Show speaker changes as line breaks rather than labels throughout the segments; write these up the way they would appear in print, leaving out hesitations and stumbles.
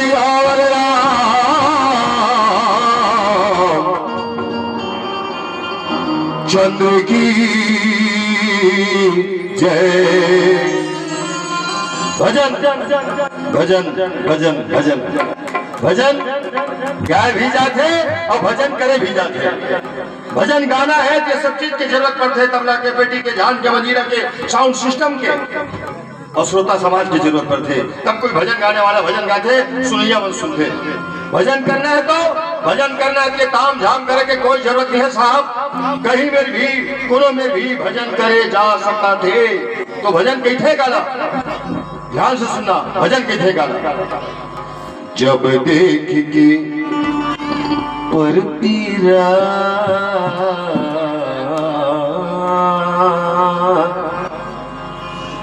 सियावर चंद्र की जय। भजन भजन भजन भजन भजन गाय भी जाते और भजन करे भी जाते। भजन गाना है कि सब चीज की जरूरत पड़ते है, तबला के, पेटी के, झांझ के, मंजीरा के, साउंड सिस्टम के और श्रोता समाज की जरूरत पड़ते, तब कोई भजन गाने वाला भजन गाते, सुनैया मन सुनते। भजन करना है तो भजन करना है कि ताम झाम करे के कोई जरूरत नहीं है साहब। कहीं में भी कोनो में भी भजन करे जा सकता थे। तो भजन कैसे गाना, ध्यान से सुनना, भजन कैसे गाना। जब देख के पर पीरा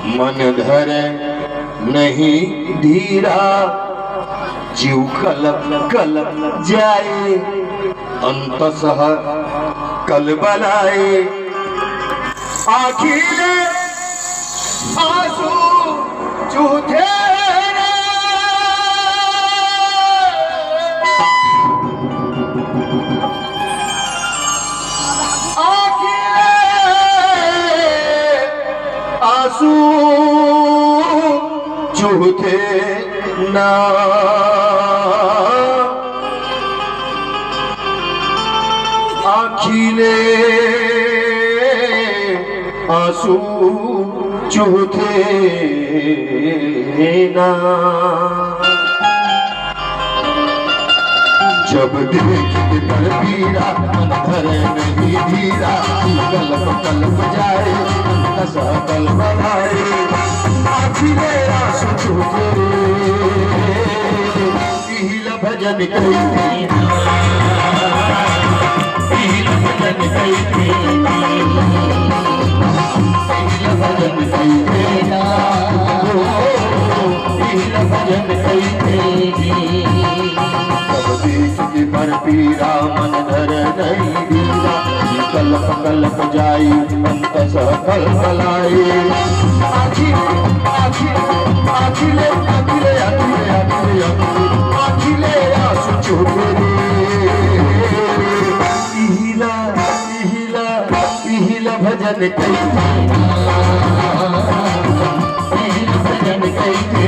मन धरे नहीं धीरा, जीव कलप कलप जाए अंतसह कलबलाए। आखिरे आंसू चूथे आंसू चूथे ना, आखिले आंसू चूथे ना। जब देख कर पीरा मन धरे नहीं धीरा, कलप कलप जाए अंतसह कलबलाए। आखिले आंसू चूथे पीला भजन कहते, पीला भजन कहते, पीला भजन कहते ना, पीला भजन कहते। सब देख के पर पीरा मन धर नहीं धीरा, कलप कलप जाई अंतसह कलबलाए। आखिले आखिले आखिले आखिले आखिले आखिले आंसू चूथे पीला पीला पीला भजन कहते, पीला भजन कहते,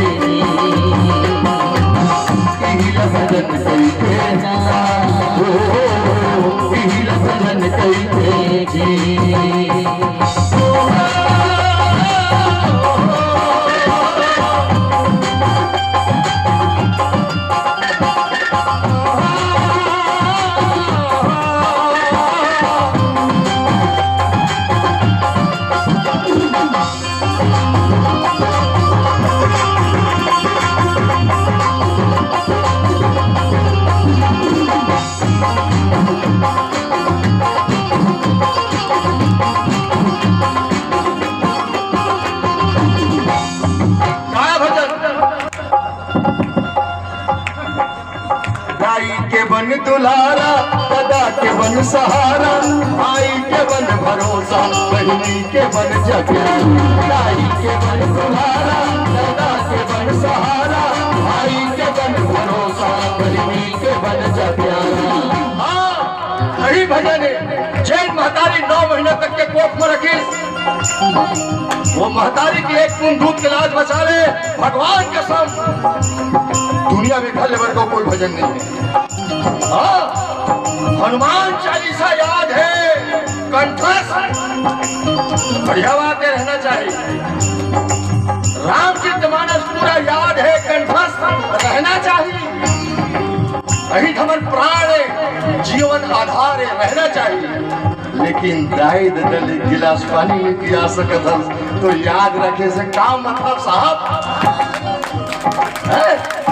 पीला भजन कहते ना, पीला भजन कहते जी। बन दुलारा दादा के बन सहारा, भाई के बन भरोसा, बहनी के बन जगह। दाई के बन दुलारा दादा के बन सहारा, भाई के बन भरोसा, बहनी के बन जगह। हाँ यही भजन है। जैन महतारी 9 महीने तक के कोख में रखी, वो महतारी की एक बूंद दूध के लाज बचा ले, भगवान कसम दुनिया में घर लेवर को कोई भजन नहीं है। हनुमान चालीसा याद है कंठस्थ, बढ़िया बातें रहना चाहिए। रामचरितमानस पूरा याद है कंठस्थ रहना चाहिए। यही धमन प्राण है, जीवन आधार है, रहना चाहिए। लेकिन दाई दल गिलास पानी में पिया सकत तो याद रखे से काम मतलब साहब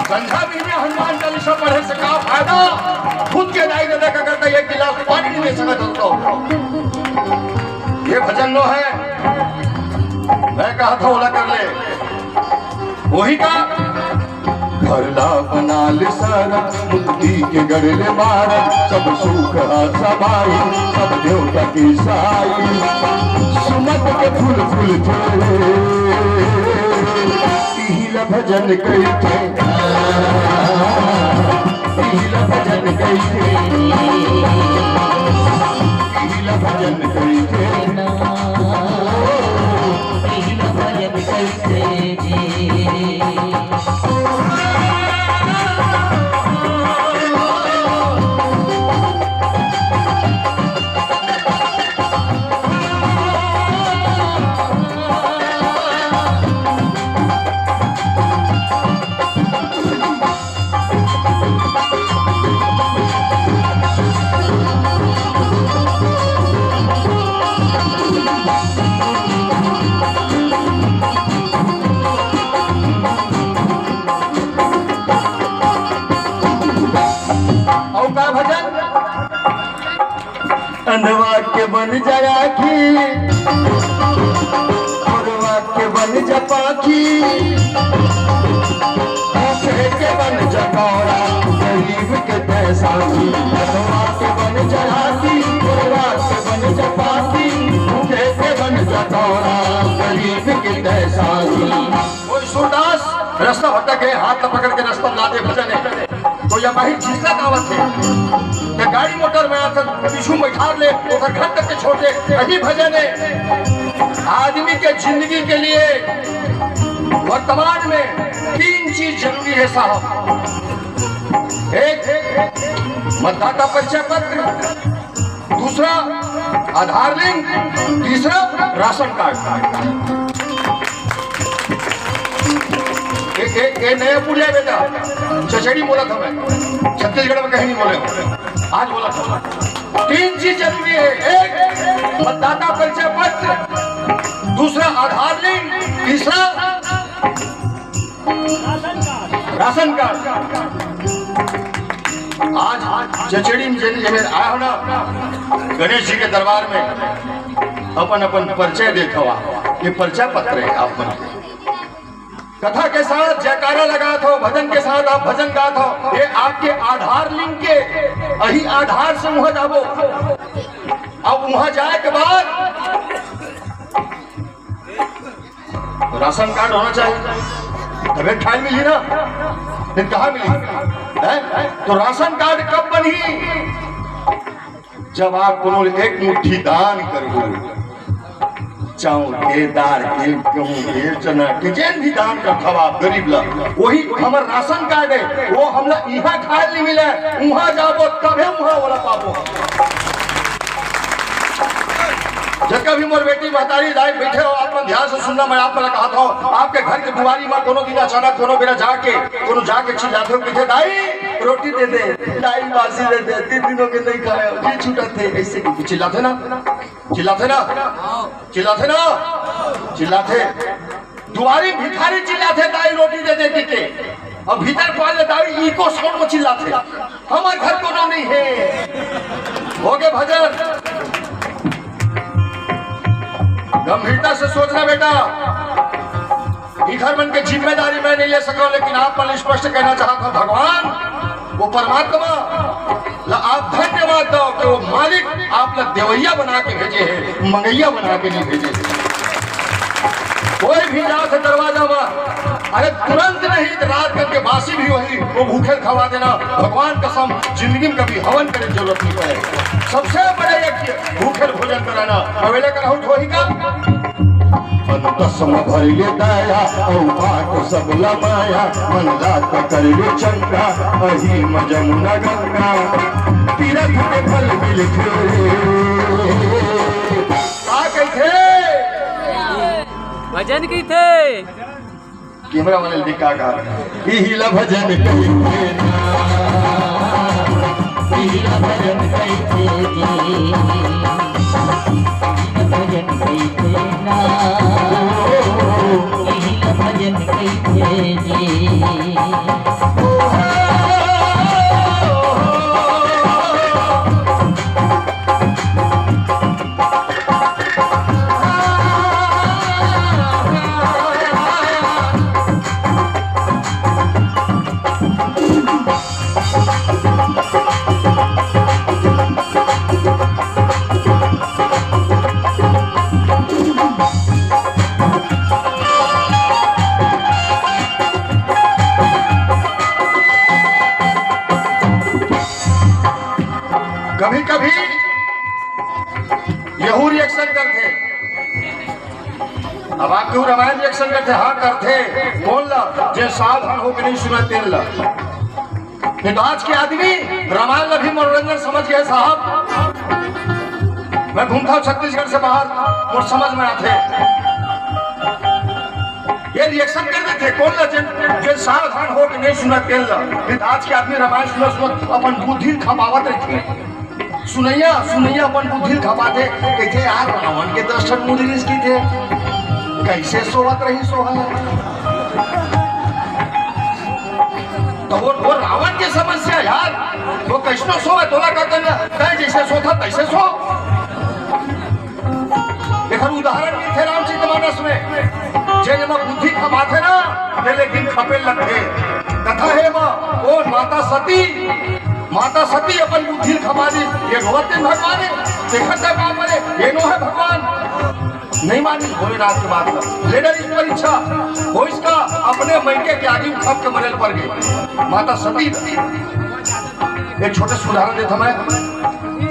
संध्या भी में हनुमान चालीसा पढ़े से क्या फायदा। खुद के दाई दादा का करता एक गिलास पानी नहीं ले सकत तो ये भजन लो है। मैं कहा था ओला कर ले, वही का घरला बना ले सारा, मुक्ति के गढ़ले मारा, सब सुख सबाई, सब देवता की साई। सुमत के फूल फूल पीला भजन कहते वाक्य बन जराखी और वाक्य बन जपाखी के बन जकौरा गरीब के तैसाखी वाक्य बन जराखी और वाक्य बन जपाखी के बन जकौरा गरीब के तैसाखी। कोई सूरदास रास्ता भटक गए, हाथ पकड़ के रास्ता लादे भजन है तो यह माही चीज का दावत है। गाड़ी मोटर में पीछू बैठा ले घर तक के छोड़ दे, यही भजन है। आदमी के जिंदगी के लिए वर्तमान में 3 चीज जरूरी है साहब। एक मतदाता परिचय पत्र, दूसरा आधार लिंक, तीसरा राशन कार्ड। एक नया पुलिया बेटा चचेड़ी बोला था, मैं छत्तीसगढ़ में कहीं नहीं बोले, आज बोला था। 3 चीज जरूरी है, एक मतदाता परिचय पत्र, दूसरा आधार लिंक, तीसरा राशन कार्ड। आज चचेड़ी में आया हो ना गणेश जी के दरबार में, अपन अपन परिचय देखा, ये परिचय पत्र है। आप कथा के साथ जयकारा लगा था, भजन के साथ आप भजन गा था, ये आपके आधार लिंक के यही आधार से वहां जाबो। अब वहां जाए के बाद राशन कार्ड होना चाहिए, तभी खाई मिली ना, फिर कहाँ मिली है? तो राशन कार्ड कब बनी? जब आप कोनो एक मुट्ठी दान करो, चाउर के, दाल के, गेहूं के, चना के, जेन भी दान कर खवा गरीब ला, वही हमार राशन कार्ड है। वो हमला यहाँ खाए नहीं मिले, वहां जाबो तबे वहां वाला पाबो। जब कभी मोर बेटी महतारी दाई बैठे हो, आप ध्यान से सुनना, मैं आप कहा था आपके घर के बुआरी में कोनो दिन अचानक कोनो बेरा जाके चिल्लाते हो कि दाई रोटी दे दे, दाई बासी दे दे, 3 दिनों के नहीं खाए, जी छूटा थे, ऐसे चिल्लाते ना, चिल्लाते ना, चिल्लाते ना, चिल्लाते। दुआरी भिखारी चिल्लाते दाई रोटी दे दे के, और भीतर पाले दाई इको साउंड में चिल्लाते हमारे घर कोनो नहीं है। हो गए भजन। गंभीरता से सोचना बेटा, घर बन के जिम्मेदारी मैं नहीं ले सका, लेकिन आप पर स्पष्ट कहना चाहता हूं, भगवान वो परमात्मा आप धन्यवाद दो कि वो मालिक आप लोग देवैया बना के भेजे हैं, मंगैया बना के नहीं भेजे। कोई भी जाओ से दरवाजा में, अरे तुरंत नहीं, रात करके बासी भी वही वो भूखे खवा देना। भगवान कसम जिंदगी में कभी हवन करने की जरूरत नहीं पड़े। सबसे बड़े एक भूखे भोजन कराना, अवेले का रहूं थोड़ी का तस्म भरिले दया औ बाट सब लमाया, मन रात कर ले चंगा अही जमुना गंगा, तीरथ के फल मिलखे। का कहथे
भजन की थे
कैमरा वाले दिखा का हिला भजन कहथे ना, हिला भजन कहथे जी, भजन कहथे ना, भजन कहथे जी। कभी कभी यहू रिएक्शन करते, अब आप क्यों रामायण रिएक्शन करते हाँ करते बोल ला जे सावधान होकर नहीं सुना तेल ला। तो आज के आदमी रामायण में भी मनोरंजन समझ गए साहब। मैं घूमता हूँ छत्तीसगढ़ से बाहर और समझ में आते ये रिएक्शन कर देते कौन ला जे सावधान हो के नहीं सुना तेल ला। तो आज के आदमी रामायण सुना अपन बुद्धि खपावत रहते सुनैया सुनैया अपन बुद्धि खपाते कहते यार रावण के दर्शन मुझे की थे कैसे सोवत रही सोहल। तो वो रावण की समस्या यार वो कैसनो सोवे तोला का कहे जैसे सोता तैसे सो। देखो उदाहरण भी थे रामचरितमानस में जे बुद्धि खपाते ना लेकिन खपे लगते कथा है वो माता सती अपन बुद्धि खपा दी ये भगवती भगवान देखते बाप मरे ये नो है भगवान नहीं मानी भोलेनाथ की बात का लेडर इस परीक्षा वो इसका अपने मैके के आगे खप के मरेल पड़ गई माता सती। एक छोटे से उदाहरण देता मैं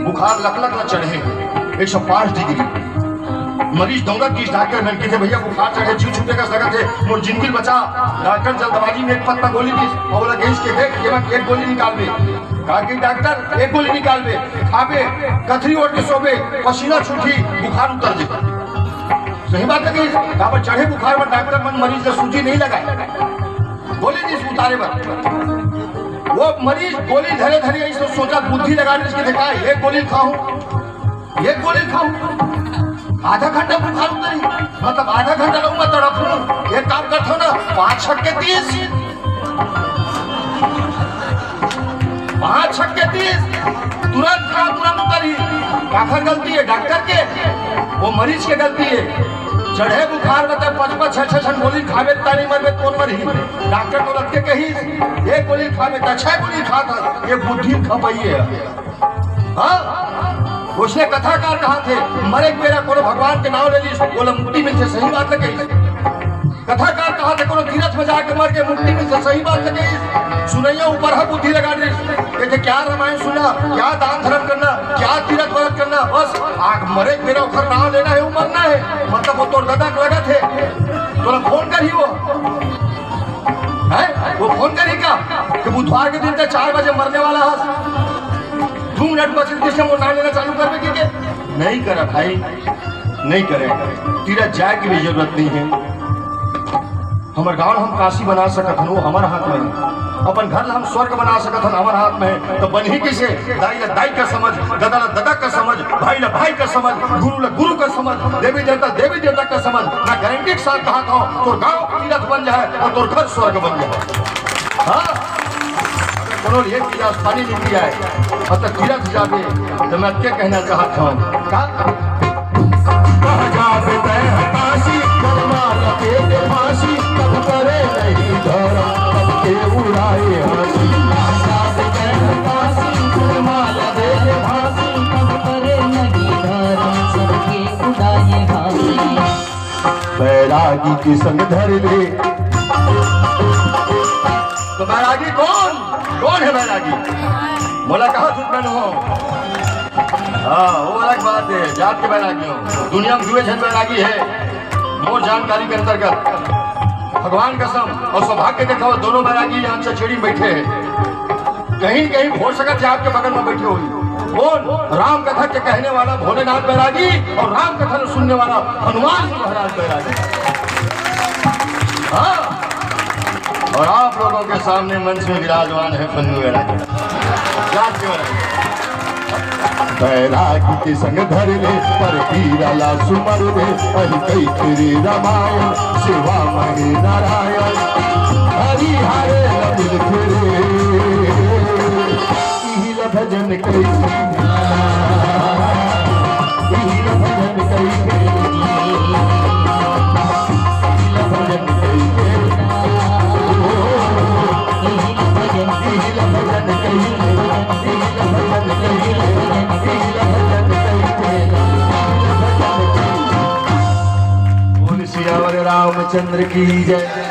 बुखार लक चढ़े 105 डिग्री मरीज दौड़ा किस डॉक्टर मिल के थे भैया बुखार चढ़े जी छूटे का सगत है और जिंदगी बचा। डॉक्टर जल्दबाजी में एक पत्ता गोली दी और बोला गैस के देख एक गोली निकाल दे कहा कि डॉक्टर एक गोली निकाल दे खाबे कथरी ओढ़ के सोबे पसीना छूटी बुखार उतर जाए। सही बात है कि कहा चढ़े बुखार में डॉक्टर मन मरीज ने सूजी नहीं लगाए गोली दी उतारे पर वो मरीज गोली धरे धरे सोचा बुद्धि लगा देखा एक गोली खाऊं आधा घंटा बुखार उतरी मतलब आधा घंटा लोग मैं तड़प लूं। एक काम करता हूँ ना 5 छक्के 30 5 छक्के 30 तुरंत खाओ तुरंत उतरी। काफर गलती है डॉक्टर के वो मरीज के गलती है। चढ़े बुखार मतलब 5-5 6 गोली खावे तानी मर में कौन मरी डॉक्टर को लगते कही एक गोली खावे 6 गोली खाता ये बुद्धि खपाई है। हाँ उसने कथाकार कहा थे मरे मेरा कोनो भगवान के नाम ले ली बोला मुक्ति मिलते सही बात लगे। कथाकार कहा थे कोनो तीरथ में जाके मर के मुक्ति मिलते सही बात लगे। सुनैया ऊपर है बुद्धि लगा दी क्या रामायण सुना क्या दान धर्म करना क्या तीरथ व्रत करना बस आग मरे मेरा उखर नाम लेना है वो मरना है मतलब वो तोड़ दादा लगा थे तो फोन कर ही वो फोन करी क्या कि बुधवार के दिन 4 बजे मरने वाला है 2 मिनट बचे कृष्ण वो नाम लेना चालू कर के नहीं करा भाई नहीं करे तीरथ जाए की भी जरूरत नहीं है। हमारे गांव हम काशी बना सकत हन वो हमारे हाथ में है। अपन घर हम स्वर्ग बना सकत हन हमारे हाथ में है। तो बन ही किसे दाई का समझ दादा दादा का समझ भाई भाई का समझ गुरु का समझ देवी देवता का समझ ना गारंटी के साथ कहा था तो गाँव तीरथ बन जाए और तो घर स्वर्ग बन जाए। हाँ एक गिलास पानी नहीं पिया है और तक तीरथ जावे तो मैं क्या कहना चाहता हूँ बैरागी की संग धर ले तो बैरागी कौन है बैरागी बोला कहा दुश्मन हो। हाँ वो अलग बात है जात के बैरागी हो दुनिया में 2 जन बैरागी है मोर जानकारी के अंतर्गत भगवान कसम और सौभाग्य देखा वो दोनों बैरागी यहाँ चचेड़ी बैठे हैं कहीं हो सकता है आपके बगल में बैठे हुई कौन राम कथा के कहने वाला भोलेनाथ बैरागी और राम कथा सुनने वाला हनुमान जी महाराज बैरागी। हाँ और आप लोगों के सामने मंच में विराजमान है पन्नू बैरागी। बैरागी के संग धर ले पर पीराला सुमर ले अहि कई तेरे रामायण शिवा मणि नारायण हरि हरे लबिल फिरे इहिल भजन कई रामचंद्र की जय।